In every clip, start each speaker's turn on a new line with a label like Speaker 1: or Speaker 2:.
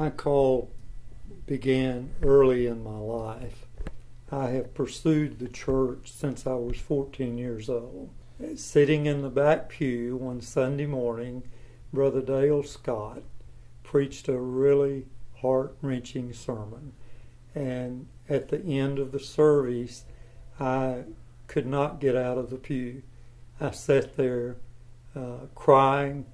Speaker 1: My call began early in my life. I have pursued the church since I was 14 years old. Sitting in the back pew one Sunday morning, Brother Dale Scott preached a really heart-wrenching sermon. And at the end of the service, I could not get out of the pew. I sat there crying,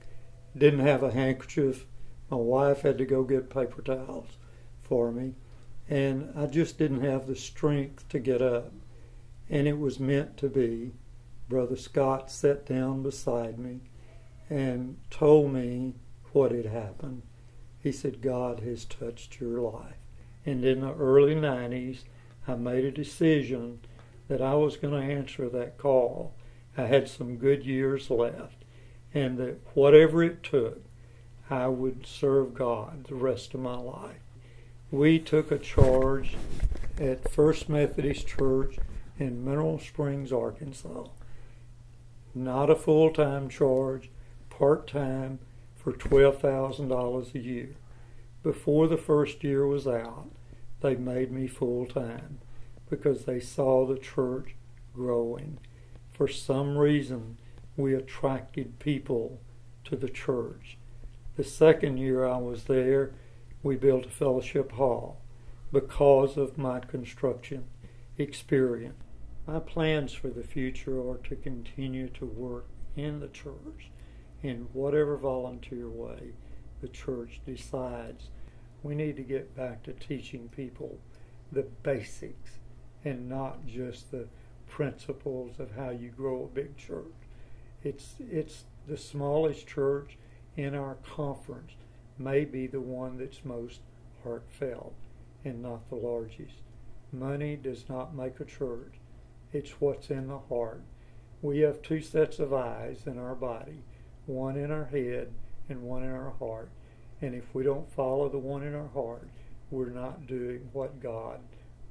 Speaker 1: didn't have a handkerchief. My wife had to go get paper towels for me. And I just didn't have the strength to get up. And it was meant to be. Brother Scott sat down beside me and told me what had happened. He said, God has touched your life. And in the early 90s, I made a decision that I was going to answer that call. I had some good years left, and that whatever it took, I would serve God the rest of my life. We took a charge at First Methodist Church in Mineral Springs, Arkansas. Not a full-time charge, part-time, for $12,000 a year. Before the first year was out, they made me full-time because they saw the church growing. For some reason, we attracted people to the church. The second year I was there, we built a fellowship hall because of my construction experience. My plans for the future are to continue to work in the church in whatever volunteer way the church decides. We need to get back to teaching people the basics and not just the principles of how you grow a big church. It's the smallest church in our conference may be the one that's most heartfelt and not the largest. Money does not make a church. It's what's in the heart. We have two sets of eyes in our body, one in our head and one in our heart. And if we don't follow the one in our heart, we're not doing what God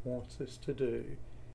Speaker 1: wants us to do.